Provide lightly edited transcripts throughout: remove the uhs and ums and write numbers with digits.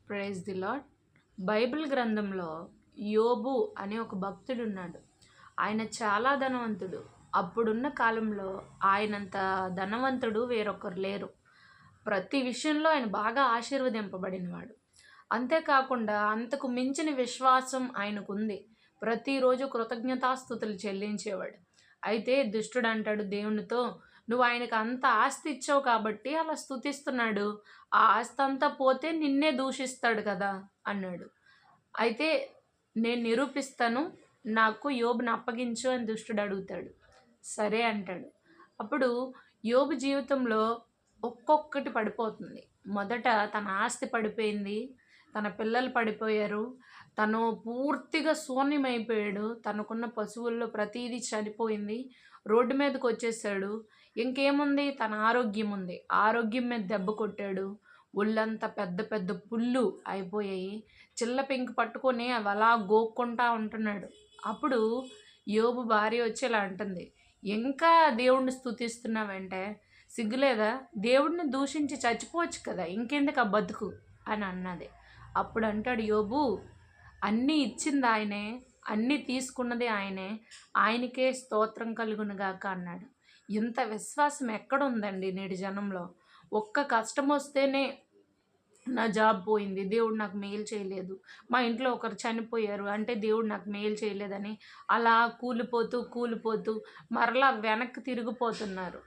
Praise the lord. Bible గ్రంథంలో యోబు అనే ఒక భక్తుడున్నాడు. ఆయన చాలా ధనవంతుడు. అప్పుడున్న కాలంలో ఆయనంత ధనవంతుడు వేరొకరు లేరు. ప్రతి విషయంలో ఆయన బాగా ఆశీర్వదింపబడినవాడు. అంతేకాకుండా అంతకు మించిన విశ్వాసం ఆయనకుంది. ప్రతిరోజు కృతజ్ఞతాస్తుతులు చెల్లించేవాడు. అయితే దుష్టుడంటాడు దేవునితో, "నువ్వు ఆయనకు అంత ఆస్తి ఇచ్చావు కాబట్టి అలా స్తుతిస్తున్నాడు. ఆ ఆస్తి అంతా పోతే నిన్నే దూషిస్తాడు కదా" అన్నాడు. అయితే నేను నిరూపిస్తాను, నాకు యోబుని అప్పగించు అని దుష్టుడు అడుగుతాడు. సరే అంటాడు. అప్పుడు యోబు జీవితంలో ఒక్కొక్కటి పడిపోతుంది. మొదట తన ఆస్తి పడిపోయింది. తన పిల్లలు పడిపోయారు. తను పూర్తిగా శూన్యమైపోయాడు. తనకున్న పశువుల్లో ప్రతీదీ చనిపోయింది. రోడ్డు మీదకొచ్చేసాడు. ఇంకేముంది? తన ఆరోగ్యం ఉంది. ఆరోగ్యం మీద దెబ్బ కొట్టాడు. ఒళ్ళంతా పెద్ద పెద్ద పుళ్ళు అయిపోయాయి. చిల్ల పెంకు పట్టుకొని అవి అలా గోక్కుంటా ఉంటున్నాడు. అప్పుడు యోబు భార్య వచ్చి ఇలా అంటుంది, "ఇంకా దేవుణ్ణి స్తుతిస్తున్నావంటే సిగ్గులేదా? దేవుడిని దూషించి చచ్చిపోవచ్చు కదా, ఇంకెందుకు ఆ బతుకు" అని అన్నది. అప్పుడు అంటాడు యోబు, "అన్నీ ఇచ్చింది ఆయనే, అన్నీ తీసుకున్నది ఆయనే, ఆయనకే స్తోత్రం కలుగునుగాక" అన్నాడు. ఇంత విశ్వాసం ఎక్కడుందండి నేటి జనంలో? ఒక్క కష్టం వస్తేనే నా జాబ్ పోయింది, దేవుడు నాకు మేలు చేయలేదు, మా ఇంట్లో ఒకరు చనిపోయారు అంటే దేవుడు నాకు మేలు చేయలేదని అలా కూలిపోతూ కూలిపోతూ మరలా వెనక్కి తిరిగిపోతున్నారు.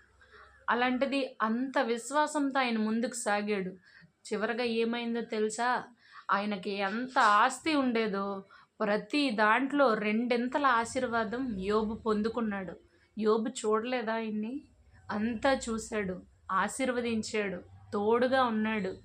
అలాంటిది అంత విశ్వాసంతో ఆయన ముందుకు సాగాడు. చివరగా ఏమైందో తెలుసా? ఆయనకి ఎంత ఆస్తి ఉండేదో ప్రతి దాంట్లో రెండింతల ఆశీర్వాదం యోబు పొందుకున్నాడు. యోబు చూడలేదా ఆయన్ని? అంతా చూశాడు, ఆశీర్వదించాడు, తోడుగా ఉన్నాడు.